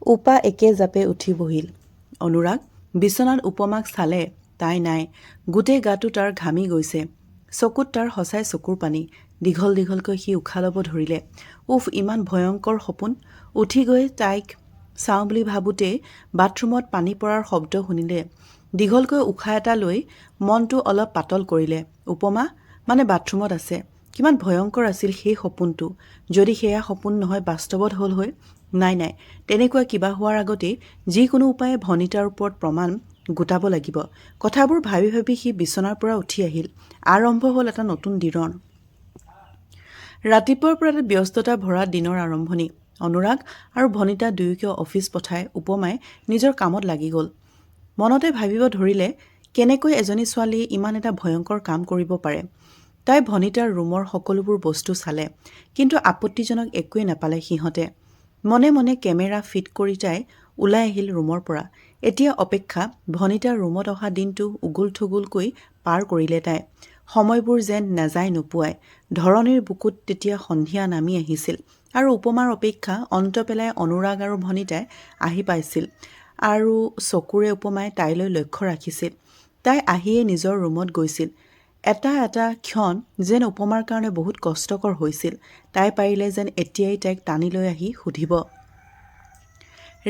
উপা একে জাপে উঠি বহিল। অনুৰাগ বিচনাত উপমাক চালে, তাই নাই। গোটেই গাটো তাৰ ঘামি গৈছে। চকুত তাৰ সঁচাই চকুৰ পানী। দীঘল দীঘলকৈ সি উশাহ ল'ব ধৰিলে। উফ, ইমান ভয়ংকৰ সপোন। উঠি গৈ তাইক চাওঁ বুলি ভাবোঁতেই বাথৰুমত পানী পৰাৰ শব্দ শুনিলে। দীঘলকৈ উশাহ এটা লৈ মনটো অলপ পাতল কৰিলে। উপমা মানে বাথৰুমত আছে। কিমান ভয়ংকৰ আছিল সেই সপোনটো। যদি সেয়া সপোন নহয় বাস্তৱত হ'ল হয়। নাই নাই, তেনেকুৱা কিবা হোৱাৰ আগতেই যিকোনো উপায়ে ভনিতাৰ ওপৰত প্ৰমাণ গোটাব লাগিব। কথাবোৰ ভাবি ভাবি সি বিচনাৰ পৰা উঠি আহিল। আৰম্ভ হ'ল এটা নতুন দিনৰ। ৰাতিপুৱাৰ পৰা এটা ব্যস্ততা ভৰা দিনৰ আৰম্ভণি। অনুৰাগ আৰু ভনিতা দুয়োকে অফিচ পঠাই উপমাই নিজৰ কামত লাগি গ'ল। মনতে ভাবিব ধৰিলে, কেনেকৈ এজনী ছোৱালীয়ে ইমান এটা ভয়ংকৰ কাম কৰিব পাৰে। তাই ভনিতাৰ ৰুমৰ সকলোবোৰ বস্তু চালে, কিন্তু আপত্তিজনক একোৱেই নাপালে সিহঁতে। মনে মনে কেমেৰা ফিট কৰি তাই ওলাই আহিল ৰুমৰ পৰা। এতিয়া অপেক্ষা। ভনিতাৰ ৰুমত অহা দিনটো উগুল থুগুলকৈ পাৰ কৰিলে তাই। সময়বোৰ যেন নাযায় নোপোৱাই। ধৰণীৰ বুকুত তেতিয়া সন্ধিয়া নামি আহিছিল আৰু উপমাৰ অপেক্ষা অন্ত পেলাই অনুৰাগ আৰু ভনিতাই আহি পাইছিল আৰু চকুৰে উপমাই তাইলৈ লক্ষ্য ৰাখিছিল। তাই আহিয়ে নিজৰ ৰুমত গৈছিল। এটা এটা ক্ষণ যেন উপমাৰ কাৰণে বহুত কষ্টকৰ হৈছিল। তাই পাৰিলে যেন এতিয়াই তাইক টানি লৈ আহি সুধিব,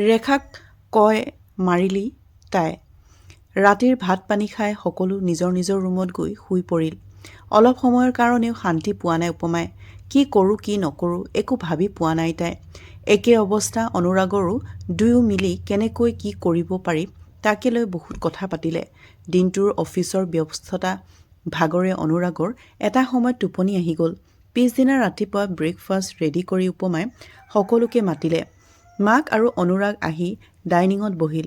ৰেখাক কয় মাৰিলি তাই। ৰাতিৰ ভাত পানী খাই সকলো নিজৰ নিজৰ ৰুমত গৈ শুই পৰিল। অলপ সময়ৰ কাৰণেও শান্তি পোৱা নাই উপমাই। কি কৰোঁ কি নকৰোঁ একো ভাবি পোৱা নাই তাই। একে অৱস্থা অনুৰাগৰো। দুয়ো মিলি কেনেকৈ কি কৰিব পাৰি তাকে লৈ বহুত কথা পাতিলে। দিনটোৰ অফিচৰ ব্যস্ততা ভাগৰে অনুৰাগৰ এটা সময়ত টোপনি আহি গ'ল। পিছদিনা ৰাতিপুৱা ব্ৰেকফাষ্ট ৰেডি কৰি উপমাই সকলোকে মাতিলে। মাক আৰু অনুৰাগ আহি ডাইনিঙত বহিল।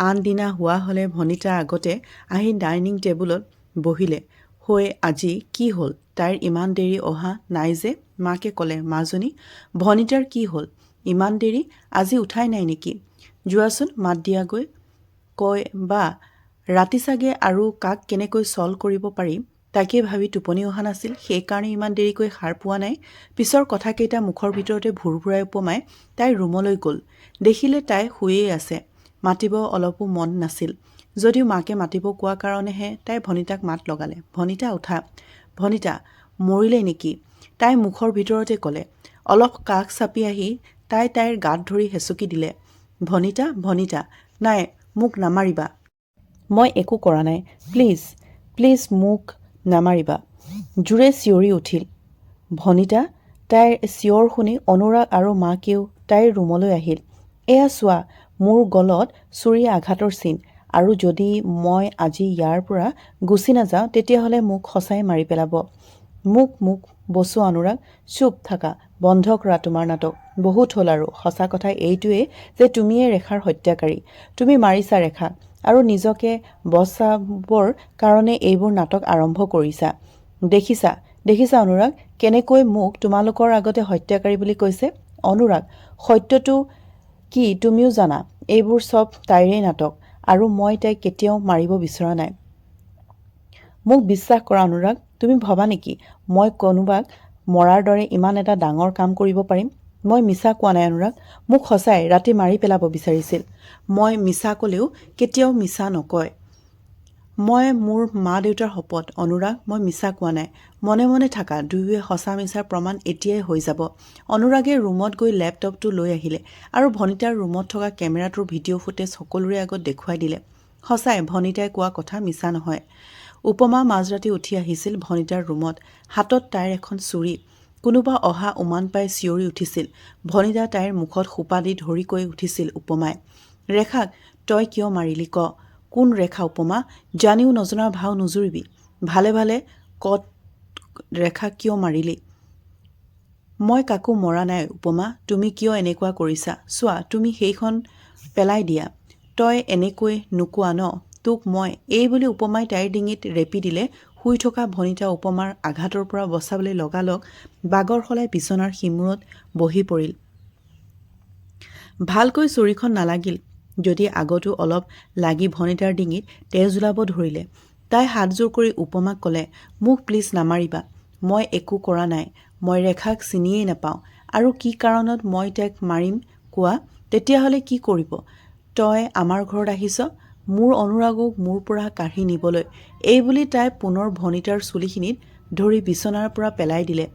আন দিনা হোৱা হ'লে ভনিতা আগতে আহি ডাইনিং টেবুলত বহিলে হৈ আজি কি হ'ল তাইৰ ইমান দেৰি অহা নাই যে। মাকে ক'লে, মাজনী ভনিতাৰ কি হ'ল ইমান দেৰি, আজি উঠাই নাই নেকি? যোৱাচোন মাত দিয়াগৈ। কয় বা ৰাতি চাগে আৰু কাক কেনেকৈ চল্ভ কৰিব পাৰি তাকে ভাবি টোপনি অহা নাছিল, সেইকাৰণে ইমান দেৰিকৈ সাৰ পোৱা নাই। পিছৰ কথাকেইটা মুখৰ ভিতৰতে ভুৰভুৰাই উপমাই তাইৰ ৰুমলৈ গ'ল। দেখিলে তাই শুয়েই আছে। মাতিব অলপো মন নাছিল যদিও মাকে মাতিব কোৱা কাৰণেহে তাই ভনিতাক মাত লগালে। ভনিতা উঠা। ভনিতা মৰিলে নেকি? তাই মুখৰ ভিতৰতে ক'লে। অলপ কাষ চাপি আহি তাই তাইৰ গাত ধৰি হেঁচুকি দিলে। ভনিতা ভনিতা নাই, মোক নামাৰিবা। মই একো কৰা নাই। প্লিজ প্লিজ মোক নামাৰিবা। জোৰে চিঞৰি উঠিল ভনিতা। তাইৰ চিঞৰ শুনি অনুৰাগ আৰু মাকেও তাইৰ ৰুমলৈ আহিল। এয়া চোৱা, মোৰ গলত ছুৰীৰ আঘাতৰ চিন, আৰু যদি মই আজি ইয়াৰ পৰা গুচি নাযাওঁ তেতিয়াহ'লে মোক সঁচাই মাৰি পেলাব। মোক বচোৱা অনুৰাগ। চুপ থাকা, বন্ধ কৰা তোমাৰ নাটক। বহুত হ'ল আৰু। সঁচা কথা এইটোৱেই যে তুমিয়ে ৰেখাৰ হত্যাকাৰী। তুমি মাৰিছা ৰেখাক আৰু নিজকে বচাবৰ কাৰণে এইবোৰ নাটক আৰম্ভ কৰিছা। দেখিছা দেখিছা অনুৰাগ, কেনেকৈ মোক তোমালোকৰ আগতে হত্যাকাৰী বুলি কৈছে। অনুৰাগ, সত্যটো কি তুমিও জানা, এইবোৰ চব তাইৰেই নাটক আৰু মই তাইক কেতিয়াও মাৰিব বিচৰা নাই। মোক বিশ্বাস কৰা অনুৰাগ। তুমি ভবা নেকি মই কোনোবাক মৰাৰ দৰে ইমান এটা ডাঙৰ কাম কৰিব পাৰিম? মই মিছা কোৱা নাই অনুৰাগ। মোক সঁচাই ৰাতি মাৰি পেলাব বিচাৰিছিল। মই মিছা ক'লেও কেতিয়াও মিছা নকয়। মই মোৰ মা দেউতাৰ শপত অনুৰাগ, মই মিছা কোৱা নাই। মনে মনে থাকা, দুয়োৱে সঁচা মিছাৰ প্ৰমাণ এতিয়াই হৈ যাব। অনুৰাগে ৰুমত গৈ লেপটপটো লৈ আহিলে আৰু ভনিতাৰ ৰুমত থকা কেমেৰাটোৰ ভিডিঅ' ফুটেজ সকলোৰে আগত দেখুৱাই দিলে। সঁচাই ভনিতাই কোৱা কথা মিছা নহয়। উপমা মাজৰাতি উঠি আহিছিল ভনিতাৰ ৰুমত। হাতত তাইৰ এখন ছুৰী। কোনোবা অহা উমান পাই চিঞৰি উঠিছিল ভনিতা। তাইৰ মুখত সোপা দি ধৰি কৈ উঠিছিল উপমাই, ৰেখাক তই কিয় মাৰিলি ক? কোন ৰেখা উপমা? জানিও নজনা ভাও নুজুৰিবি। ভালে ভালে কত ৰেখাক কিয় মাৰিলি? মই কাকো মৰা নাই উপমা। তুমি কিয় এনেকুৱা কৰিছা? চোৱা, তুমি সেইখন পেলাই দিয়া। তই এনেকৈ নোকোৱা ন তোক মই, এই বুলি উপমাই তাইৰ ডিঙিত ৰেপি দিলে। শুই থকা ভনিতা উপমাৰ আঘাতৰ পৰা বচাবলৈ লগালগ বাগৰ সলাই বিচনাৰ সিমূৰত বহি পৰিল। ভালকৈ ছুৰীখন নালাগিল যদি আগতো অলপ লাগি ভনিতাৰ ডিঙিত তেজ ওলাব ধৰিলে। তাই হাতজোৰ কৰি উপমাক ক'লে, মোক প্লিজ নামাৰিবা। মই একো কৰা নাই। মই ৰেখাক চিনিয়েই নাপাওঁ আৰু কি কাৰণত মই তাইক মাৰিম কোৱা? তেতিয়াহ'লে কি কৰিব? তই আমাৰ ঘৰত আহিছ মোৰ অনুৰাগক মোৰ পৰা কাঢ়ি নিবলৈ। এই বুলি তাই পুনৰ ভনিতাৰ চুলিখিনিত ধৰি বিচনাৰ পৰা পেলাই দিলে।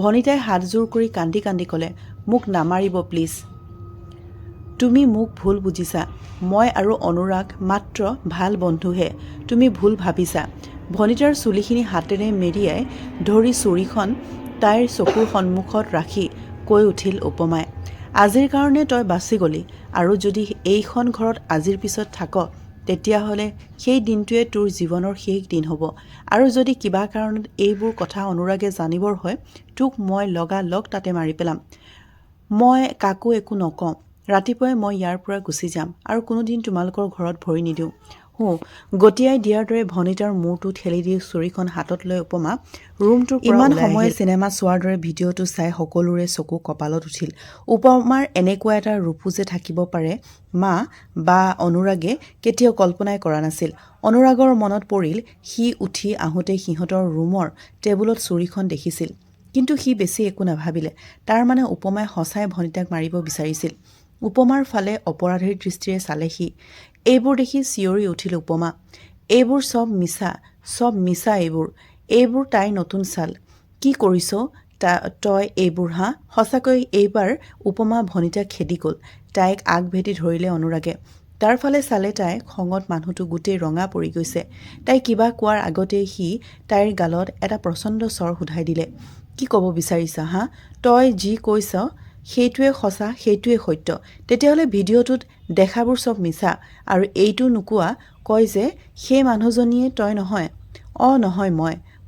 ভনিতাই হাতযোৰ কৰি কান্দি কান্দি ক'লে, মোক নামাৰিব প্লিজ। তুমি মোক ভুল বুজিছা। মই আৰু অনুৰাগ মাত্ৰ ভাল বন্ধুহে। তুমি ভুল ভাবিছা। ভনিতাৰ চুলিখিনি হাতেৰে মেৰিয়াই ধৰি চুৰিখন তাইৰ চকুৰ সন্মুখত ৰাখি কৈ উঠিল উপমাই, আজিৰ কাৰণে তই বাচি গলি। আৰু যদি এইখন ঘৰত আজিৰ পিছত থাক তেতিয়াহ'লে সেই দিনটোৱে তোৰ জীৱনৰ শেষ দিন হ'ব। আৰু যদি কিবা কাৰণত এইবোৰ কথা অনুৰাগে জানিবৰ হয় তোক মই লগালগ তাতে মাৰি পেলাম। মই কাকো একো নকওঁ। ৰাতিপুৱাই মই ইয়াৰ পৰা গুচি যাম আৰু কোনোদিন তোমালোকৰ ঘৰত ভৰি নিদিওঁ। গতিয়াই দিয়াৰ দৰে ভনিতাৰ মূৰটো ঠেলি দি চুৰিখন হাতত লৈ উপমা ৰুমটোৰ পৰা ইমান সময়ে চিনেমা চোৱাৰ দৰে ভিডিঅ'টো চাই সকলোৰে চকু কপালত উঠিল। উপমাৰ এনেকুৱা এটা ৰূপো যে থাকিব পাৰে মা বা অনুৰাগে কেতিয়াও কল্পনাই কৰা নাছিল। অনুৰাগৰ মনত পৰিল সি উঠি আহোঁতে সিহঁতৰ ৰুমৰ টেবুলত চুৰিখন দেখিছিল। কিন্তু সি বেছি একো নাভাবিলে। তাৰ মানে উপমাই সঁচাই ভনিতাক মাৰিব বিচাৰিছিল। উপমাৰ ফালে অপৰাধীৰ দৃষ্টিৰে চালে সি। এইবোৰ দেখি চিঞৰি উঠিল উপমা, এইবোৰ চব মিছা এইবোৰ তাইৰ নতুন চাল। কি কৰিছ তই এইবোৰ হা? সঁচাকৈ এইবাৰ উপমা ভনিতাক খেদি গ'ল। তাইক আগভেটি ধৰিলে অনুৰাগে। তাৰ ফালে চালে তাই খঙত মানুহটো গোটেই ৰঙা পৰি গৈছে। তাই কিবা কোৱাৰ আগতেই সি তাইৰ গালত এটা প্ৰচণ্ড চৰ সোধাই দিলে। কি ক'ব বিচাৰিছা হা? তই যি কৈছ সেইটোৱে সঁচা, সেইটোৱে সত্য। তেতিয়াহ'লে ভিডিঅ'টোত দেখাবোৰ চব মিছা। আৰু এইটো নোকোৱা কয় যে সেই মানুহজনীয়ে তই নহয়। নহয়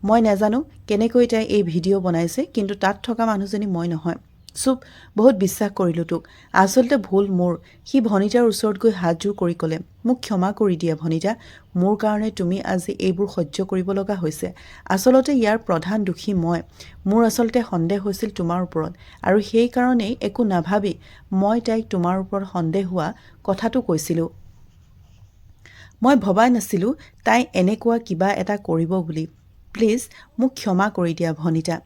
মই নাজানো কেনেকৈ তাই এই ভিডিঅ' বনাইছে, কিন্তু তাত থকা মানুহজনী মই নহয়। চুপ, বহুত বিশ্বাস কৰিলোঁ তোক। আচলতে ভুল মোৰ। সি ভনিতাৰ ওচৰত গৈ হাতযোৰ কৰি ক'লে, মোক ক্ষমা কৰি দিয়া ভনিতা। মোৰ কাৰণে তুমি আজি এইবোৰ সহ্য কৰিব লগা হৈছে। আচলতে ইয়াৰ প্ৰধান দোষী মই। মোৰ আচলতে সন্দেহ হৈছিল তোমাৰ ওপৰত, আৰু সেইকাৰণেই একো নাভাবি মই তাইক তোমাৰ ওপৰত সন্দেহ হোৱা কথাটো কৈছিলোঁ। মই ভবা নাছিলোঁ তাই এনেকুৱা কিবা এটা কৰিব বুলি। প্লিজ মোক ক্ষমা কৰি দিয়া ভনিতা।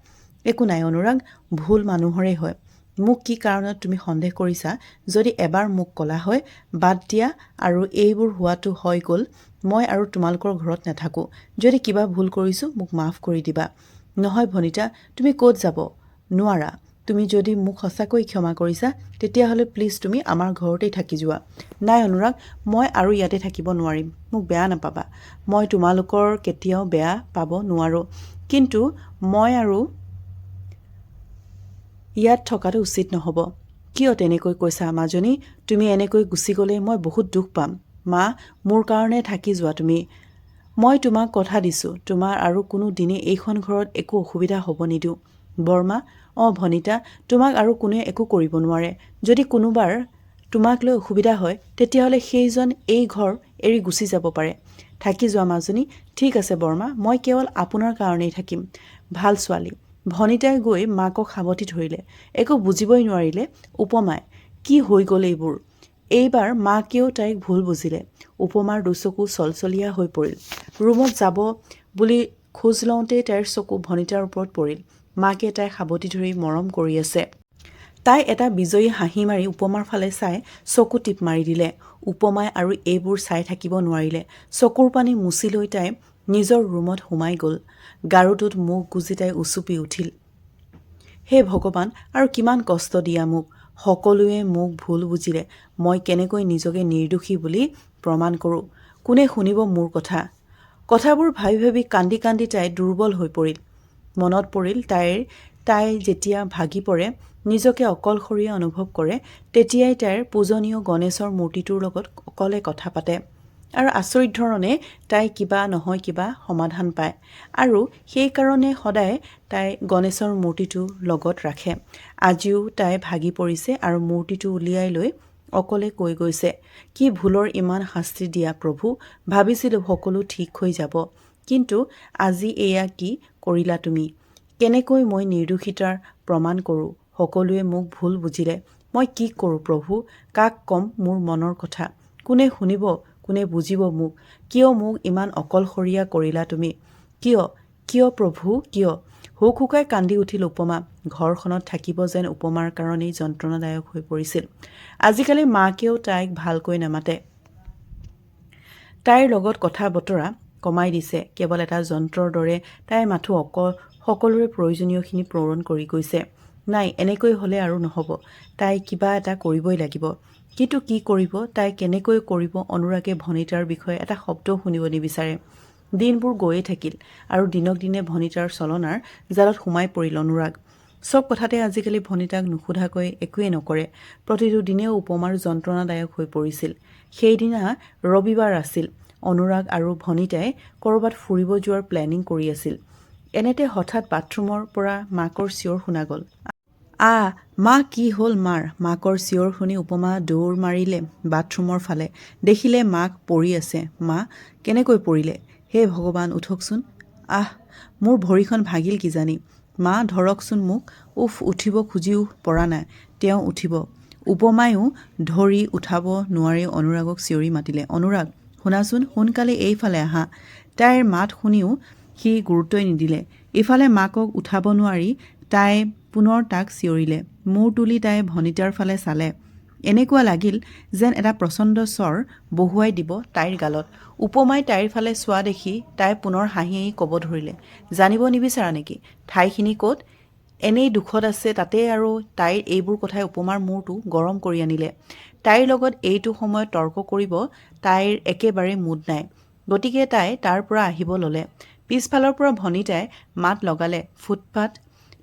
একো নাই অনুৰাগ, ভুল মানুহৰে হয়। মোক কি কাৰণত তুমি সন্দেহ কৰিছা যদি এবাৰ মোক ক'লা হয়, বাদ দিয়া আৰু এইবোৰ হোৱাটো হৈ গ'ল। মই আৰু তোমালোকৰ ঘৰত নাথাকোঁ। যদি কিবা ভুল কৰিছোঁ মোক মাফ কৰি দিবা। নহয় ভনিতা, তুমি ক'ত যাব নোৱাৰা। তুমি যদি মোক সঁচাকৈ ক্ষমা কৰিছা তেতিয়াহ'লে প্লিজ তুমি আমাৰ ঘৰতেই থাকি যোৱা। নাই অনুৰাগ, মই আৰু ইয়াতে থাকিব নোৱাৰিম। মোক বেয়া নাপাবা। মই তোমালোকৰ কেতিয়াও বেয়া পাব নোৱাৰোঁ, কিন্তু মই আৰু ইয়াত থকাটো উচিত নহ'ব। কিয় তেনেকৈ কৈছা মাজনী? তুমি এনেকৈ গুচি গ'লে মই বহুত দুখ পাম। মা, মোৰ কাৰণে থাকি যোৱা তুমি। মই তোমাক কথা দিছোঁ তোমাৰ আৰু কোনো দিনে এইখন ঘৰত একো অসুবিধা হ'ব নিদিওঁ। বৰমা, ভনিতা, তোমাক আৰু কোনোৱে একো কৰিব নোৱাৰে। যদি কোনোবাৰ তোমাক লৈ অসুবিধা হয় তেতিয়াহ'লে সেইজন এই ঘৰ এৰি গুচি যাব পাৰে। থাকি যোৱা মাজনী। ঠিক আছে বৰমা, মই কেৱল আপোনাৰ কাৰণেই থাকিম। ভাল ছোৱালী। ভনিতাই গৈ মাকক সাৱটি ধৰিলে। একো বুজিবই নোৱাৰিলে উপমাই। কি হৈ গ'ল এইবোৰ? এইবাৰ মাকেও তাইক ভুল বুজিলে। উপমাৰ দুচকু চলচলীয়া হৈ পৰিল। ৰুমত যাব বুলি খোজ লওঁতেই তাইৰ চকু ভনিতাৰ ওপৰত পৰিল। মাকে তাইক সাৱটি ধৰি মৰম কৰি আছে। তাই এটা বিজয়ী হাঁহি মাৰি উপমাৰ ফালে চাই চকু টিপ মাৰি দিলে। উপমাই আৰু এইবোৰ চাই থাকিব নোৱাৰিলে। চকুৰ পানী মুচি লৈ তাই নিজৰ ৰুমত সোমাই গ'ল। গাৰুটোত মুখ গুজি তাই উচুপি উঠিল। হে ভগৱান, আৰু কিমান কষ্ট দিয়া মোক। সকলোৱে মোক ভুল বুজিলে। মই কেনেকৈ নিজকে নিৰ্দোষী বুলি প্ৰমাণ কৰোঁ? কোনে শুনিব মোৰ কথা? কথাবোৰ ভাবি ভাবি কান্দি কান্দি তাই দুৰ্বল হৈ পৰিল। মনত পৰিল তাই যেতিয়া ভাগি পৰে, নিজকে অকলশৰীয়া অনুভৱ কৰে, তেতিয়াই তাইৰ পূজনীয় গণেশৰ মূৰ্তিটোৰ লগত অকলে কথা পাতে। আৰু আচৰিত ধৰণে তাই কিবা নহয় কিবা সমাধান পায়। আৰু সেইকাৰণে সদায় তাই গণেশৰ মূৰ্তিটো লগত ৰাখে। আজিও তাই ভাগি পৰিছে আৰু মূৰ্তিটো উলিয়াই লৈ অকলে কৈ গৈছে, কি ভুলৰ ইমান শাস্তি দিয়া প্ৰভু। ভাবিছিলোঁ সকলো ঠিক হৈ যাব, কিন্তু আজি এয়া কি কৰিলা তুমি? কেনেকৈ মই নিৰ্দোষিতাৰ প্ৰমাণ কৰোঁ? সকলোৱে মোক ভুল বুজিলে। মই কি কৰোঁ প্ৰভু? কাক ক'ম মোৰ মনৰ কথা? কোনে শুনিব? কোনে বুজিব মোক? কিয় মোক ইমান অকলশৰীয়া কৰিলা তুমি? কিয় প্ৰভু কিয়? হুকহুকাই কান্দি উঠিল উপমা। ঘৰখনত থাকিব যেন উপমাৰ কাৰণেই যন্ত্ৰণাদায়ক হৈ পৰিছিল। আজিকালি মাকেও তাইক ভালকৈ নামাতে। তাইৰ লগত কথা বতৰা কমাই দিছে। কেৱল এটা যন্ত্ৰৰ দৰে তাইৰ মাথো সকলোৰে প্ৰয়োজনীয়খিনি পূৰণ কৰি গৈছে। নাই, এনেকৈ হ'লে আৰু নহ'ব। তাই কিবা এটা কৰিবই লাগিব। কিন্তু কি কৰিব, তাই কেনেকৈ কৰিব? অনুৰাগে ভনিতাৰ বিষয়ে এটা শব্দও শুনিব নিবিচাৰে। দিনবোৰ গৈয়ে থাকিল আৰু দিনক দিনে ভনিতাৰ চলনাৰ জালত সোমাই পৰিল অনুৰাগ। চব কথাতে আজিকালি ভনিতাক নুসুধাকৈ একোৱে নকৰে। প্ৰতিটো দিনেও উপমাৰ যন্ত্ৰণাদায়ক হৈ পৰিছিল। সেইদিনা ৰবিবাৰ আছিল। অনুৰাগ আৰু ভনিতাই ক'ৰবাত ফুৰিব যোৱাৰ প্লেনিং কৰি আছিল। এনেতে হঠাৎ বাথৰুমৰ পৰা মাকৰ চিঞৰ শুনা গ'ল। মা, কি হ'ল মাৰ? মাকৰ চিঞৰ শুনি উপমা দৌৰ মাৰিলে বাথৰুমৰ ফালে। দেখিলে মাক পৰি আছে। মা, কেনেকৈ পৰিলে? হে ভগৱান, উঠকচোন। মোৰ ভৰিখন ভাগিল কিজানি। মা, ধৰকচোন মোক। উঠিব খুজিও পৰা নাই। তেওঁ উঠিব। উপমায়ো ধৰি উঠাব নোৱাৰি অনুৰাগক চিঞৰি মাতিলে। অনুৰাগ, শুনাচোন, সোনকালে এইফালে আহা। তাইৰ মাত শুনিও সি গুৰুত্বই নিদিলে। ইফালে মাকক উঠাব নোৱাৰি তাই পুনৰ তাক চিঞৰিলে। মূৰ তুলি তাই ভনিতাৰ ফালে চালে। এনেকুৱা লাগিল যেন এটা প্ৰচণ্ড চৰ বহুৱাই দিব তাইৰ গালত। উপমাই তাইৰ ফালে চোৱা দেখি তাই পুনৰ হাঁহি ক'ব ধৰিলে। জানিব নিবিচাৰা নেকি ঠাইখিনি ক'ত? এনেই দুখত আছে, তাতে আৰু তাইৰ এইবোৰ কথাই উপমাৰ মূৰটো গৰম কৰি আনিলে। তাইৰ লগত এইটো সময়ত তৰ্ক কৰিব তাইৰ একেবাৰে মুড নাই। গতিকে তাই তাৰ পৰা আহিব ল'লে। পিছফালৰ পৰা ভনিতাই মাত লগালে। ফুটপাত।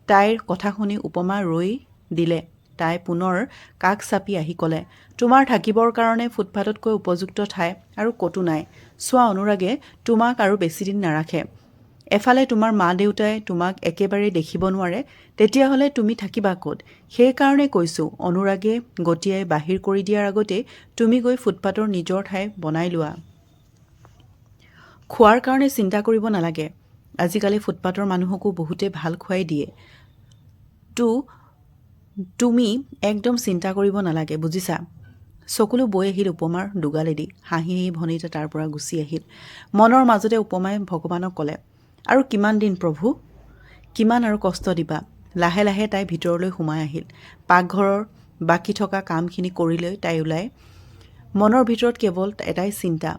তাইৰ কথা শুনি উপমা ৰৈ দিলে। তাই পুনৰ কাষ চাপি আহি ক'লে, তোমাৰ থাকিবৰ কাৰণে ফুটপাততকৈ উপযুক্ত ঠাই আৰু ক'তো নাই। চোৱা অনুৰাগে তোমাক আৰু বেছিদিন নাৰাখে। এফালে তোমাৰ মা দেউতাই তোমাক একেবাৰে দেখিব নোৱাৰে, তেতিয়াহ'লে তুমি থাকিবা ক'ত? সেইকাৰণে কৈছোঁ, অনুৰাগে গতিয়াই বাহিৰ কৰি দিয়াৰ আগতে তুমি গৈ ফুটপাতৰ নিজৰ ঠাই বনাই লোৱা। খোৱাৰ কাৰণে চিন্তা কৰিব নালাগে। আজিকালি ফুটপাতৰ মানুহকো বহুতে ভাল খুৱাই দিয়ে। তুমি একদম চিন্তা কৰিব নালাগে, বুজিছা? চকুলো বৈ আহিল উপমাৰ দুগালেদি। হাঁহি ভনিতা তাৰ পৰা গুচি আহিল। মনৰ মাজতে উপমাই ভগৱানক ক'লে, আৰু কিমান দিন প্ৰভু? কিমান আৰু কষ্ট দিবা? লাহে লাহে তাই ভিতৰলৈ সোমাই আহিল। পাকঘৰৰ বাকী থকা কামখিনি কৰি লৈ তাই ওলাই। মনৰ ভিতৰত কেৱল এটাই চিন্তা,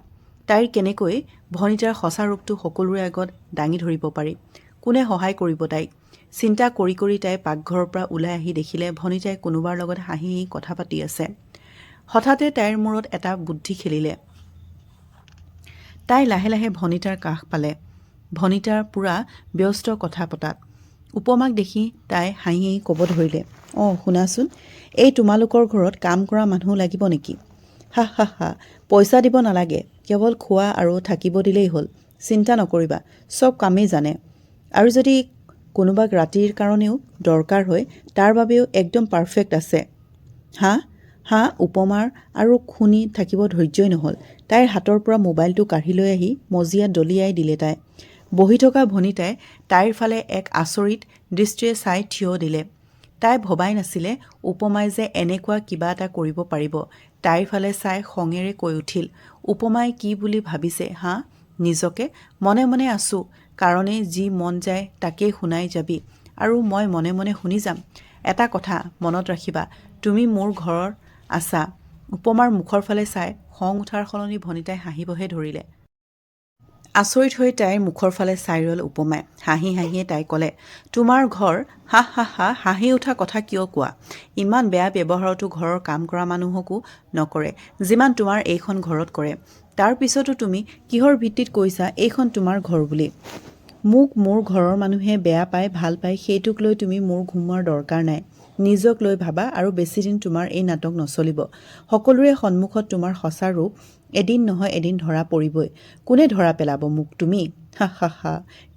তাইৰ কেনেকৈ ভনিতাৰ সঁচা ৰূপটো সকলোৰে আগত দাঙি ধৰিব পাৰি। কোনে সহায় কৰিব তাইক? চিন্তা কৰি কৰি তাই পাকঘৰৰ পৰা ওলাই আহি দেখিলে ভনিতাই কোনোবাৰ লগত হাঁহি কথা পাতি আছে। হঠাতে তাইৰ মূৰত এটা বুদ্ধি খেলিলে। তাই লাহে লাহে ভনিতাৰ কাষ পালে। ভনিতাৰ পূৰা ব্যস্ত কথা পতাত। উপমাক দেখি তাই হাঁহি ক'ব ধৰিলে, শুনাচোন, এই তোমালোকৰ ঘৰত কাম কৰা মানুহ লাগিব নেকি? হা, পইচা দিব নালাগে, কেৱল খোৱা আৰু থাকিব দিলেই হ'ল। চিন্তা নকৰিবা, চব কামেই জানে। আৰু যদি কোনোবাক ৰাতিৰ কাৰণেও দৰকাৰ হয়, তাৰ বাবেও একদম পাৰফেক্ট আছে। উপমাৰ আৰু শুনি থাকিব ধৈৰ্যই নহ'ল। তাইৰ হাতৰ পৰা মোবাইলটো কাঢ়ি লৈ আহি মজিয়াত দলিয়াই দিলে তাই। বহি থকা ভনিতাই তাইৰ ফালে এক আচৰিত দৃষ্টিৰে চাই থিয় দিলে। তাই ভবাই নাছিলে উপমাই যে এনেকুৱা কিবা এটা কৰিব পাৰিব। তাইৰ ফালে চাই খঙেৰে কৈ উঠিল, উপমাই কি বুলি ভাবিছে নিজকে? মনে মনে আছোঁ কাৰণেই যি মন যায় তাকেই শুনাই যাবি, আৰু মই মনে মনে শুনি যাম। এটা কথা মনত ৰাখিবা, তুমি মোৰ ঘৰৰ আছা। উপমাৰ মুখৰ ফালে চাই খং উঠাৰ সলনি ভনিতাই হাঁহিবহে ধৰিলে। আচৰিত হৈ তাইৰ মুখৰ ফালে চাই ৰ'ল উপমাই। হাঁহি হাঁহিয়ে তাই ক'লে, তোমাৰ ঘৰ? হাঁহি উঠা কথা কিয় কোৱা? ইমান বেয়া ব্যৱহাৰতো ঘৰৰ কাম কৰা মানুহকো নকৰে যিমান তোমাৰ এইখন ঘৰত কৰে। তাৰ পিছতো তুমি কিহৰ ভিত্তিত কৈছা এইখন তোমাৰ ঘৰ বুলি? মোক মোৰ ঘৰৰ মানুহে বেয়া পায় ভাল পায় সেইটোক লৈ তুমি মোৰ ঘুমোৱাৰ দৰকাৰ নাই। নিজক লৈ ভাবা, আৰু বেছিদিন তোমাৰ এই নাটক নচলিব। সকলোৰে সন্মুখত তোমাৰ সঁচা ৰূপ এদিন নহয় এদিন ধৰা পৰিবই। কোনে ধৰা পেলাব মোক তুমি?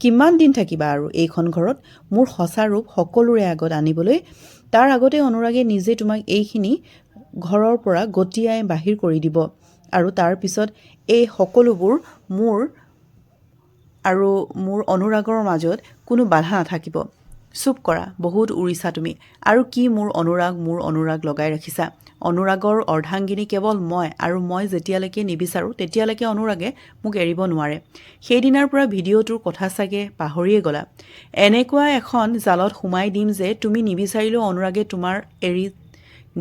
কিমান দিন থাকিবা আৰু এইখন ঘৰত? মোৰ সঁচা ৰূপ সকলোৰে আগত আনিবলৈ তাৰ আগতে অনুৰাগে নিজে তোমাক এইখিনি ঘৰৰ পৰা গতিয়াই বাহিৰ কৰি দিব, আৰু তাৰ পিছত এই সকলোবোৰ মোৰ আৰু মোৰ অনুৰাগৰ মাজত কোনো বাধা নাথাকিব। চুপ কৰা, বহুত উৰিছা তুমি। আৰু কি মোৰ অনুৰাগ লগাই ৰাখিছা। অনুৰাগৰ অৰ্ধাংগিনী কেৱল মই, আৰু মই যেতিয়ালৈকে নিবিচাৰোঁ তেতিয়ালৈকে অনুৰাগে মোক এৰিব নোৱাৰে। সেইদিনাৰ পৰা ভিডিঅ'টোৰ কথা চাগে পাহৰিয়ে গ'লা। এনেকুৱা এখন জালত সোমাই দিম যে তুমি নিবিচাৰিলেও অনুৰাগে তোমাৰ এৰি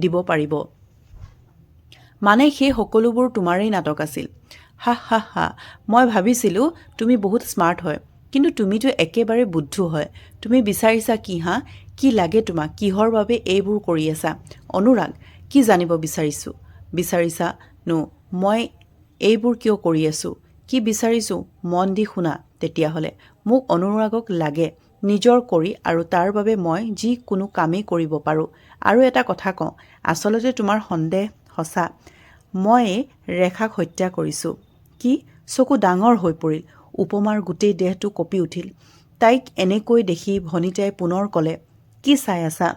দিব পাৰিব। মানে সেই সকলোবোৰ তোমাৰেই নাটক আছিল। হা হা হা, মই ভাবিছিলোঁ তুমি বহুত স্মাৰ্ট হয়, কিন্তু তুমিতো একেবাৰে বুদ্ধু হয়। তুমি বিচাৰিছা কি হা? কি লাগে তোমাক? কিহৰ বাবে এইবোৰ কৰি আছা? অনুৰাগ, কি জানিব বিচাৰিছা মই এইবোৰ কিয় কৰি আছোঁ? কি বিচাৰিছোঁ মন দি শুনা তেতিয়াহ'লে। মোক অনুৰাগক লাগে নিজৰ কৰি, আৰু তাৰ বাবে মই যিকোনো কামেই কৰিব পাৰোঁ। আৰু এটা কথা কওঁ, আচলতে তোমাৰ সন্দেহ সঁচা। মই ৰেখাক হত্যা কৰিছোঁ। কি? চকু ডাঙৰ হৈ পৰিল। উপমাৰ গোটেই দেহটো কঁপি উঠিল। তাইক এনেকৈ দেখি ভনিতাই পুনৰ ক'লে, কি চাই আছা?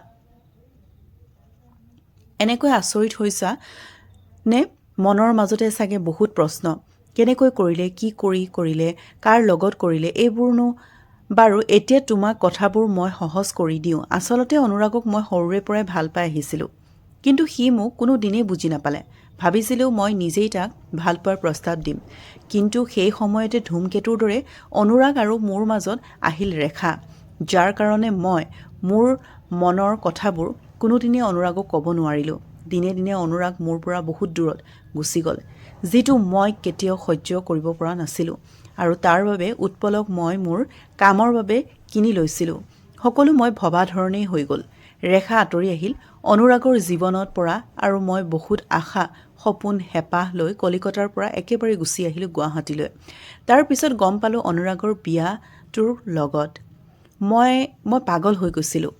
এনেকৈ আচৰিত হৈছা নে? মনৰ মাজতে চাগে বহুত প্ৰশ্ন। কেনেকৈ কৰিলে, কি কৰিলে, কাৰ লগত কৰিলে, এইবোৰনো বাৰু এতিয়া তোমাক কথাবোৰ মই সহজ কৰি দিওঁ। আচলতে অনুৰাগক মই সৰুৰে পৰাই ভাল পাই আহিছিলোঁ, কিন্তু সি মোক কোনো দিনেই বুজি নাপালে। ভাবিছিলোঁ মই নিজেই তাক ভাল পোৱাৰ প্ৰস্তাৱ দিম, কিন্তু সেই সময়তে ধুমকেতুৰ দৰে অনুৰাগ আৰু মোৰ মাজত আহিল ৰেখা, যাৰ কাৰণে মই মোৰ মনৰ কথাবোৰ কোনোদিনে অনুৰাগক ক'ব নোৱাৰিলোঁ। দিনে দিনে অনুৰাগ মোৰ পৰা বহুত দূৰত গুচি গ'ল, যিটো মই কেতিয়াও সহ্য কৰিব পৰা নাছিলোঁ, আৰু তাৰ বাবে উৎপলক মই মোৰ কামৰ বাবে কিনি লৈছিলোঁ। সকলো মই ভবা ধৰণেই হৈ গ'ল। ৰেখা আঁতৰি আহিল অনুৰাগৰ জীৱনত পৰা, আৰু মই বহুত আশা সপোন হেঁপাহ লৈ কলিকতাৰ পৰা একেবাৰে গুচি আহিলোঁ গুৱাহাটীলৈ। তাৰ পিছত গম পালোঁ অনুৰাগৰ বিয়াটোৰ লগত। মই পাগল হৈ গৈছিলোঁ।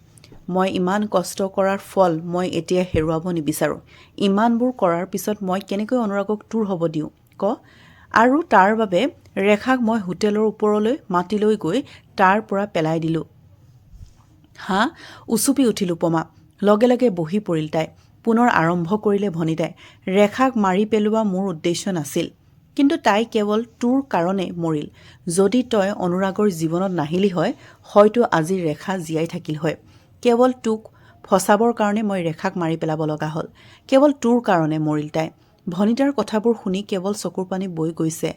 মই ইমান কষ্ট কৰাৰ ফল মই এতিয়া হেৰুৱাব নিবিচাৰোঁ। ইমানবোৰ কৰাৰ পিছত মই কেনেকৈ অনুৰাগক দূৰ হ'ব দিওঁ ক? আৰু তাৰ বাবে ৰেখাক মই হোটেলৰ ওপৰলৈ মাতি লৈ গৈ তাৰ পৰা পেলাই দিলোঁ। হা? উচুপি উঠিল উপমা। লগে লগে বহি পৰিল তাই। পুনৰ আৰম্ভ কৰিলে ভনিতাই। ৰেখাক মাৰি পেলোৱা মোৰ উদ্দেশ্য নাছিল, কিন্তু তাই কেৱল তোৰ কাৰণে মৰিল। যদি তই অনুৰাগৰ জীৱনত নাহিলি হয়, হয়তো আজি ৰেখা জীয়াই থাকিল হয়। কেৱল তোক ফচাবৰ কাৰণে মই ৰেখাক মাৰি পেলাব লগা হ'ল। কেৱল তোৰ কাৰণে মৰিল তাই। ভনিতাৰ কথাবোৰ শুনি কেৱল চকুৰ পানী বৈ গৈছে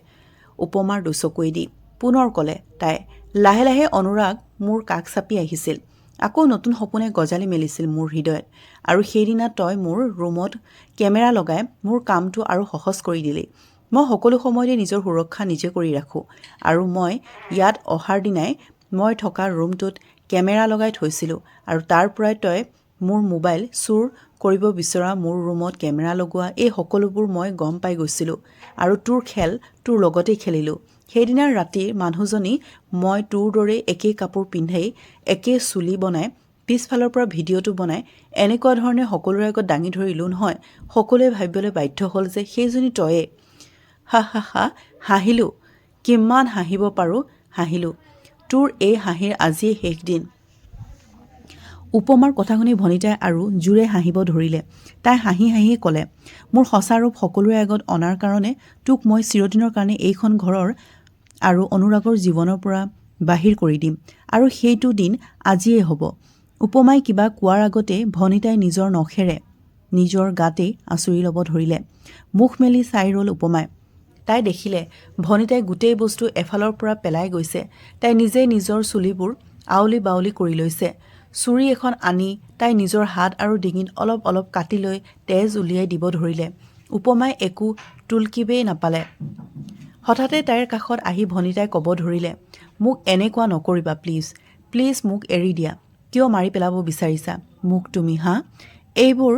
উপমাৰ দুচকুৱেদি। পুনৰ ক'লে তাই। লাহে লাহে অনুৰাগ মোৰ কাষ চাপি আহিছিল। আকৌ নতুন সপোনে গজালি মেলিছিল মোৰ হৃদয়ত। আৰু সেইদিনা তই মোৰ ৰুমত কেমেৰা লগাই মোৰ কামটো আৰু সহজ কৰি দিলি। মই সকলো সময়তে নিজৰ সুৰক্ষা নিজে কৰি ৰাখোঁ, আৰু মই ইয়াত অহাৰ দিনাই মই থকা ৰুমটোত কেমেৰা লগাই থৈছিলোঁ, আৰু তাৰ পৰাই তই মোৰ মোবাইল চুৰ কৰিব বিচৰা, মোৰ ৰুমত কেমেৰা লগোৱা, এই সকলোবোৰ মই গম পাই গৈছিলোঁ, আৰু তোৰ খেল তোৰ লগতেই খেলিলোঁ। সেইদিনাৰ ৰাতিৰ মানুহজনী মই তোৰ দৰেই একেই কাপোৰ পিন্ধাই, একেই চুলি বনাই, পিছফালৰ পৰা ভিডিঅ'টো বনাই এনেকুৱা ধৰণে সকলোৰে আগত দাঙি ধৰিলোঁ নহয়, সকলোৱে ভাবিবলৈ বাধ্য হ'ল যে সেইজনী তয়ে। হা হা হা, হাঁহিলোঁ। কিমান হাঁহিব পাৰোঁ হাঁহিলোঁ। তোৰ এই হাঁহিৰ আজিয়েই শেষ দিন। উপমাৰ কথা শুনি ভনিতাই আৰু জোৰে হাঁহিব ধৰিলে। তাই হাঁহি হাঁহি ক'লে, মোৰ সঁচা ৰূপ সকলোৰে আগত অনাৰ কাৰণে তোক মই চিৰদিনৰ কাৰণে এইখন ঘৰৰ আৰু অনুৰাগৰ জীৱনৰ পৰা বাহিৰ কৰি দিম, আৰু সেইটো দিন আজিয়েই হ'ব। উপমাই কিবা কোৱাৰ আগতে ভনিতাই নিজৰ নখেৰে নিজৰ গাতেই আঁচুৰি ল'ব ধৰিলে। মুখ মেলি চাই ৰ'ল উপমাই। তাই দেখিলে ভনিতাই গোটেই বস্তু এফালৰ পৰা পেলাই গৈছে। তাই নিজেই নিজৰ চুলিবোৰ আউলি বাউলি কৰি লৈছে। চুৰি এখন আনি তাই নিজৰ হাত আৰু ডিঙিত অলপ অলপ কাটি লৈ তেজ উলিয়াই দিব ধৰিলে। উপমাই একো টুলকিবেই নাপালে। হঠাতে তাইৰ কাষত আহি ভনিতাই ক'ব ধৰিলে, মোক এনেকুৱা নকৰিবা প্লিজ, প্লিজ মোক এৰি দিয়া। কিয় মাৰি পেলাব বিচাৰিছা মোক তুমি হা? এইবোৰ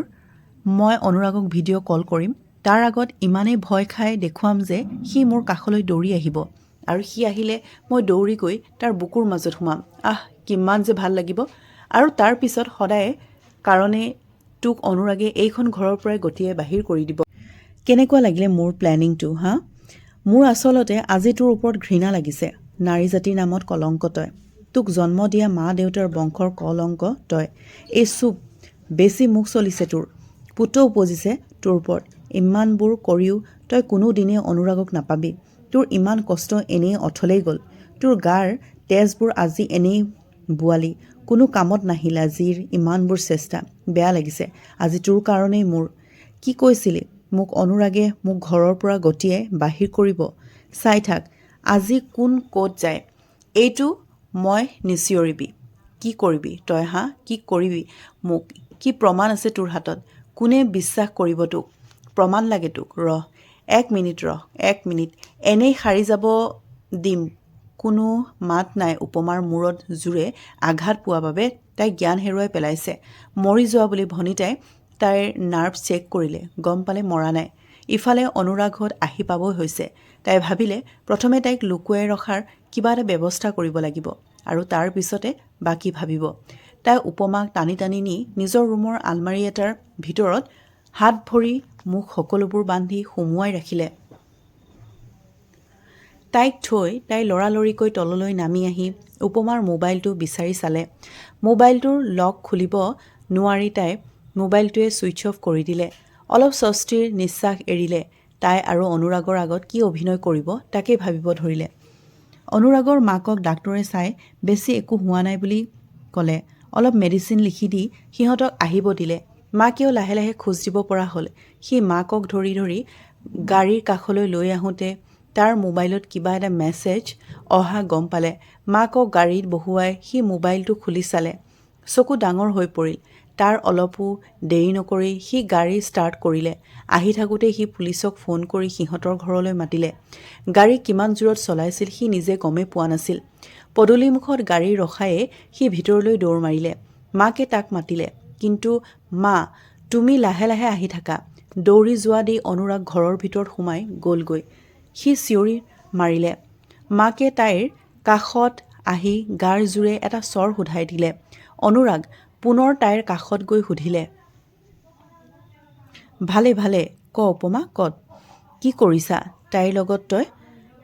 মই অনুৰাগক ভিডিঅ' কল কৰিম, তাৰ আগত ইমানেই ভয় খাই দেখুৱাম যে সি মোৰ কাষলৈ দৌৰি আহিব, আৰু সি আহিলে মই দৌৰি গৈ তাৰ বুকুৰ মাজত সোমাম। আহ, কিমান যে ভাল লাগিব। আৰু তাৰ পিছত সদায় কাৰণে তোক অনুৰাগে এইখন ঘৰৰ পৰাই গতিয়াই বাহিৰ কৰি দিব। কেনেকুৱা লাগিলে মোৰ প্লেনিংটো হা? মোৰ আচলতে আজি তোৰ ওপৰত ঘৃণা লাগিছে। নাৰী জাতিৰ নামত কলংক তই। তোক জন্ম দিয়া মা দেউতাৰ বংশৰ কলংক তই। এই চুপ, বেছি মুখ চলিছে তোৰ। পুতৌ উপজিছে তোৰ ওপৰত। ইমানবোৰ কৰিও তই কোনো দিনে অনুৰাগক নাপাবি। তোৰ ইমান কষ্ট এনেই অথলেই গ'ল। তোৰ গাৰ তেজবোৰ আজি এনেই বোৱালি। কোনো কামত নাহিল আজিৰ ইমানবোৰ চেষ্টা বেয়া লাগিছে আজি তোৰ কাৰণেই মোৰ কি কৈছিলি মোক অনুৰাগে মোক ঘৰৰ পৰা গটিয়াই বাহিৰ কৰিব চাই থাক আজি কোন ক'ত যায় এইটো মই নিচিয়ৰিবি কি কৰিবি তই হা কি কৰিবি মোক কি প্ৰমাণ আছে তোৰ হাতত কোনে বিশ্বাস কৰিব তোক প্ৰমাণ লাগে তোক ৰহ এক মিনিট এনেই সাৰি যাব দিম কোনো মাত নাই উপমাৰ মূৰত জোৰে আঘাত পোৱা বাবে তাই জ্ঞান হেৰুৱাই পেলাইছে মৰি যোৱা বুলি ভনিতাই তাইৰ নাৰ্ভ চেক কৰিলে গম পালে মৰা নাই ইফালে অনুৰাগত আহি পাবই হৈছে তাই ভাবিলে প্ৰথমে তাইক লুকুৱাই ৰখাৰ কিবা এটা ব্যৱস্থা কৰিব লাগিব আৰু তাৰ পিছতে বাকী ভাবিব তাই উপমাক টানি টানি নি নিজৰ ৰুমৰ আলমাৰী এটাৰ ভিতৰত হাত ভৰি মুখ সকলোবোৰ বান্ধি সুমুৱাই ৰাখিলে তাইক থৈ তাই লৰালৰিকৈ তললৈ নামি আহি উপমাৰ মোবাইলটো বিচাৰি চালে মোবাইলটোৰ লক খুলিব নোৱাৰি তাই মোবাইলটোৱে ছুইচ অফ কৰি দিলে অলপ স্বস্তিৰ নিশ্বাস এৰিলে তাই আৰু অনুৰাগৰ আগত কি অভিনয় কৰিব তাকে ভাবিব ধৰিলে অনুৰাগৰ মাকক ডাক্তৰে চাই বেছি একো হোৱা নাই বুলি ক'লে অলপ মেডিচিন লিখি দি সিহঁতক আহিব দিলে মাকেও লাহে লাহে খোজ দিব পৰা হ'ল সি মাকক ধৰি ধৰি গাড়ীৰ কাষলৈ লৈ আহোঁতে তাৰ মোবাইলত কিবা এটা মেছেজ অহা গম পালে মাকক গাড়ীত বহুৱাই সি মোবাইলটো খুলি চালে চকু ডাঙৰ হৈ পৰিল তাৰ অলপো দেৰি নকৰি সি গাড়ী ষ্টাৰ্ট কৰিলে আহি থাকোঁতে সি পুলিচক ফোন কৰি সিহঁতৰ ঘৰলৈ মাতিলে গাড়ী কিমান জোৰত চলাইছিল সি নিজে গমেই পোৱা নাছিল পদূলিমুখত গাড়ী ৰখায়ে সি ভিতৰলৈ দৌৰ মাৰিলে মাকে তাক মাতিলে কিন্তু মা তুমি লাহে লাহে আহি থাকা দৌৰি যোৱা দি অনুৰাগ ঘৰৰ ভিতৰত সোমাই গ'লগৈ সি চিঞৰি মাৰিলে মাকে তাইৰ কাষত আহি গাৰ জোৰে এটা চৰ সোধাই দিলে অনুৰাগ পুনৰ তাইৰ কাষত গৈ সুধিলে ভালে ভালে ক উপমা কত কি কৰিছা তাইৰ লগত তই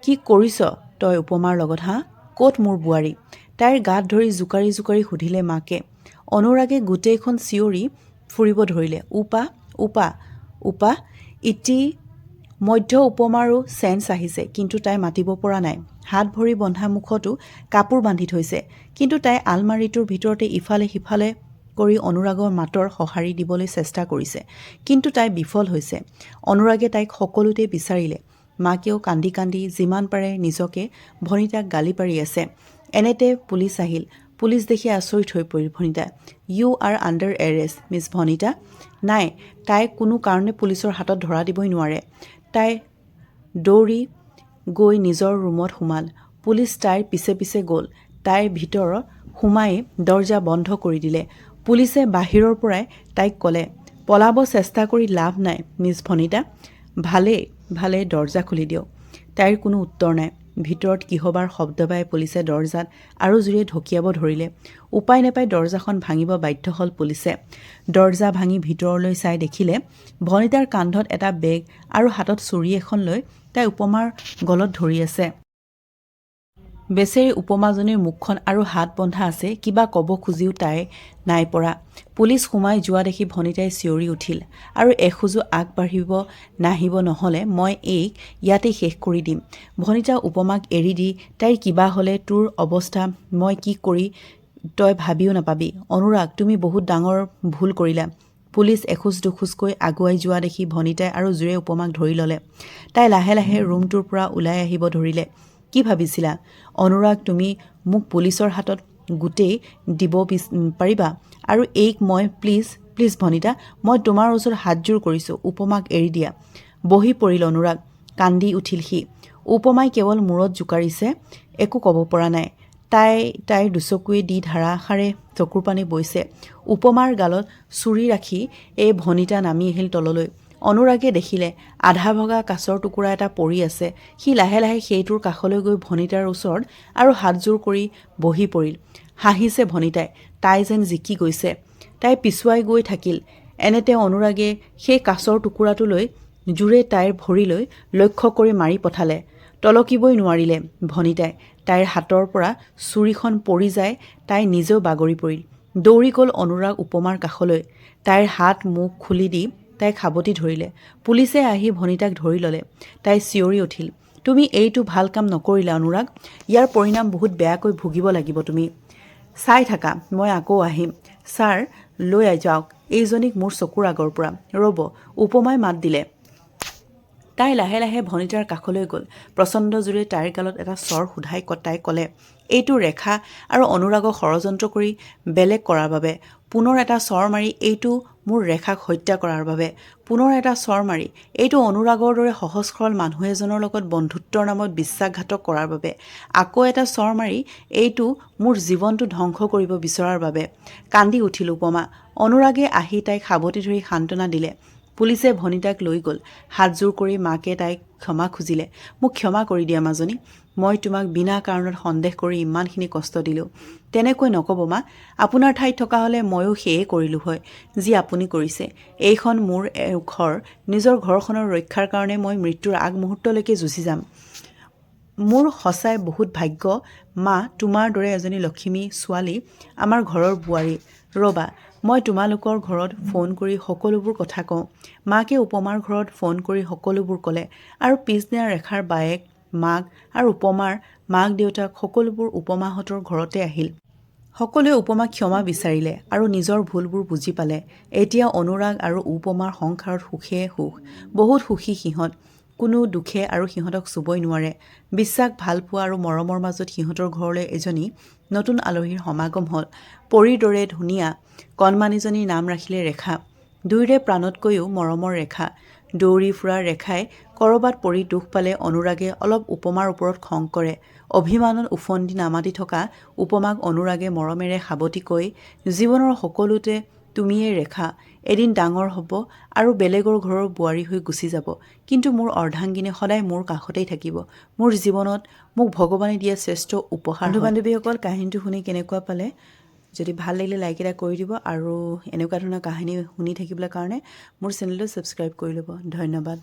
কি কৰিছ তই উপমাৰ লগত হা ক'ত মোৰ বোৱাৰী তাইৰ গাত ধৰি জোকাৰি জোকাৰি সুধিলে মাকে অনুৰাগে গোটেইখন চিঞৰি ফুৰিব ধৰিলে উপা উপা উপা ইতি মধ্য উপমাৰো চেন্স আহিছে কিন্তু তাই মাতিব পৰা নাই হাত ভৰি বন্ধা মুখতো কাপোৰ বান্ধি থৈছে কিন্তু তাই আলমাৰিটোৰ ভিতৰতে ইফালে সিফালে কৰি অনুৰাগৰ মাতৰ সঁহাৰি দিবলৈ চেষ্টা কৰিছে কিন্তু তাই বিফল হৈছে অনুৰাগে তাইক সকলোতে বিচাৰিলে মাকেও কান্দি কান্দি যিমান পাৰে নিজকে ভনিতাক গালি পাৰি আছে এনেতে পুলিচ আহিল পুলিচ দেখি আচৰিত হৈ পৰিল Bhanita you are under arrest Miss Bhanita নাই তাই কোনো কাৰণে পুলিচৰ হাতত ধৰা দিবই নোৱাৰে তাই দৌৰি গৈ নিজৰ ৰুমত সোমাল পুলিচ তাইৰ পিছে পিছে গ'ল তাইৰ ভিতৰত সোমাই দৰ্জা বন্ধ কৰি দিলে পুলিচে বাহিৰৰ পৰাই তাইক ক'লে পলাব চেষ্টা কৰি লাভ নাই মিছ ভনিতা ভালে দৰ্জা খুলি দিয়ক তাইৰ কোনো উত্তৰ নাই ভিতৰত কিহবাৰ শব্দ পাই পুলিচে দৰ্জাত আৰু জোৰে ঢকিয়াব ধৰিলে উপায় নাপাই দৰ্জাখন ভাঙিব বাধ্য হ'ল পুলিচে দৰ্জা ভাঙি ভিতৰলৈ চাই দেখিলে ভনিতাৰ কান্ধত এটা বেগ আৰু হাতত চুৰি এখন লৈ তাই উপমাৰ গলত ধৰি আছে বেচেৰি উপমাজনীৰ মুখখন আৰু হাত বন্ধা আছে কিবা ক'ব খুজিও তাই নাই পৰা পুলিচ সোমাই যোৱা দেখি ভনিতাই চিঞৰি উঠিল আৰু এখোজো আগবাঢ়িব নাহিব নহ'লে মই এইক ইয়াতে শেষ কৰি দিম ভনিতা উপমাক এৰি দি তাইৰ কিবা হ'লে তোৰ অৱস্থা মই কি কৰি তই ভাবিও নাপাবি অনুৰাগ তুমি বহুত ডাঙৰ ভুল কৰিলা পুলিচ এখোজ দুখোজকৈ আগুৱাই যোৱা দেখি ভনিতাই আৰু জোৰে উপমাক ধৰি ল'লে তাই লাহে লাহে ৰুমটোৰ পৰা ওলাই আহিব ধৰিলে কি ভাবিছিলা অনুৰাগ তুমি মোক পুলিচৰ হাতত গোটেই দিব পাৰিবা আৰু এইক মই প্লিজ ভনিতা মই তোমাৰ ওচৰত হাতজোৰ কৰিছোঁ উপমাক এৰি দিয়া বহি পৰিল অনুৰাগ কান্দি উঠিল সি উপমাই কেৱল মূৰত জোকাৰিছে একো ক'ব পৰা নাই তাইৰ দুচকুৱে দি ধাৰাসাৰে চকুৰ পানী বৈছে উপমাৰ গালত চুৰি ৰাখি এই ভনিতা নামি আহিল তললৈ অনুৰাগে দেখিলে আধা ভগা কাঁচৰ টুকুৰা এটা পৰি আছে সি লাহে লাহে সেইটোৰ কাষলৈ গৈ ভনিতাৰ ওচৰত আৰু হাতজোৰ কৰি বহি পৰিল হাঁহিছে ভনিতাই তাই যেন জিকি গৈছে তাই পিছুৱাই গৈ থাকিল এনেতে অনুৰাগে সেই কাঁচৰ টুকুৰাটোলৈ জোৰে তাইৰ ভৰিলৈ লক্ষ্য কৰি মাৰি পঠালে তলকিবই নোৱাৰিলে ভনিতাই তাইৰ হাতৰ পৰা চুৰিখন পৰি যায় তাই নিজেও বাগৰি পৰিল দৌৰি গ'ল অনুৰাগ উপমাৰ কাষলৈ তাইৰ হাত মুখ খুলি দি তাইক সাৱটি ধৰিলে পুলিচে আহি ভনিতাক ধৰি ল'লে তাই চিঞৰি উঠিল তুমি এইটো ভাল কাম নকৰিলা অনুৰাগ ইয়াৰ পৰিণাম বহুত বেয়াকৈ ভুগিব লাগিব তুমি চাই থাকা, মই আকৌ আহিম। ছাৰ, লৈ যাওক এইজনীক মোৰ চকুৰ আগৰ পৰা। ৰ'ব, উপমাই মাত দিলে। তাই লাহে লাহে ভনিতাৰ কাষলৈ গ'ল। প্ৰচণ্ড জোৰে তাইৰ গালত এটা চৰ সোধাই তাই ক'লে, এইটো ৰেখা আৰু অনুৰাগক ষড়যন্ত্ৰ কৰি বেলেগ কৰাৰ বাবে। পুনৰ এটা চৰ মাৰি এইটো মোৰ ৰেখাক হত্যা কৰাৰ বাবে। পুনৰ এটা চৰ মাৰি এইটো অনুৰাগৰ দৰে সহজ সৰল মানুহ এজনৰ লগত বন্ধুত্বৰ নামত বিশ্বাসঘাতক কৰাৰ বাবে। আকৌ এটা চৰ মাৰি এইটো মোৰ জীৱনটো ধ্বংস কৰিব বিচৰাৰ বাবে। কান্দি উঠিল উপমা। অনুৰাগে আহি তাইক সাৱটি ধৰি সান্তনা দিলে। পুলিচে ভনিতাক লৈ গ'ল। হাতযোৰ কৰি মাকে তাইক ক্ষমা খুজিলে। মোক ক্ষমা কৰি দিয়া মাজনী। মই তোমাক বিনা কাৰণত সন্দেহ কৰি ইমানখিনি কষ্ট দিলোঁ। তেনেকৈ নক'ব মা। আপোনাৰ ঠাইত থকা হ'লে ময়ো সেয়ে কৰিলোঁ হয় যি আপুনি কৰিছে। এইখন মোৰ ঘৰ। নিজৰ ঘৰখনৰ ৰক্ষাৰ কাৰণে মই মৃত্যুৰ আগমুহূৰ্তলৈকে যুঁজি যাম। মোৰ সঁচাই বহুত ভাগ্য মা, তোমাৰ দৰে এজনী লখিমী ছোৱালী আমাৰ ঘৰৰ বোৱাৰী। ৰ'বা, মই তোমালোকৰ ঘৰত ফোন কৰি সকলোবোৰ কথা কওঁ। মাকে উপমাৰ ঘৰত ফোন কৰি সকলোবোৰ ক'লে আৰু পিছদিনা ৰেখাৰ বায়েক, মাক আৰু উপমাৰ মাক দেউতাক সকলোবোৰ উপমাহঁতৰ ঘৰতে আহিল। সকলোৱে উপমাক ক্ষমা বিচাৰিলে আৰু নিজৰ ভুলবোৰ বুজি পালে। এতিয়া অনুৰাগ আৰু উপমাৰ সংসাৰত সুখে সুখ। বহুত সুখী সিহঁত। কোনো দুখে আৰু সিহঁতক চুবই নোৱাৰে। বিশ্বাস, ভালপোৱা আৰু মৰমৰ মাজত সিহঁতৰ ঘৰলৈ এজনী নতুন আলহীৰ সমাগম হ'ল। পৰীৰ দৰে ধুনীয়া কণমানিজনীৰ নাম ৰাখিলে ৰেখা। দুয়োৰে প্ৰাণতকৈও মৰমৰ ৰেখা। দৌৰি ফুৰা ৰেখাই ক'ৰবাত পৰি দুখ পালে অনুৰাগে অলপ উপমাৰ ওপৰত খং কৰে। অভিমানত উফন্দি নামাতি থকা উপমাক অনুৰাগে মৰমেৰে সাৱটি কৈ, জীৱনৰ সকলোতে তুমিয়েই ৰেখা। এদিন ডাঙৰ হ'ব আৰু বেলেগৰ ঘৰৰ বোৱাৰী হৈ গুচি যাব। কিন্তু মোৰ অৰ্ধাংগিনী সদায় মোৰ কাষতেই থাকিব। মোৰ জীৱনত মোক ভগৱানে দিয়া শ্ৰেষ্ঠ উপহাৰ। বন্ধু বান্ধৱীসকল, কাহিনীটো শুনি কেনেকুৱা পালে? যদি ভাল লাগিলে লাইক এটা কৰি দিব আৰু এনেকুৱা ধৰণৰ কাহিনী শুনি থাকিবলৈ কাৰণে মোৰ চেনেলটো ছাবস্ক্ৰাইব কৰি ল'ব। ধন্যবাদ।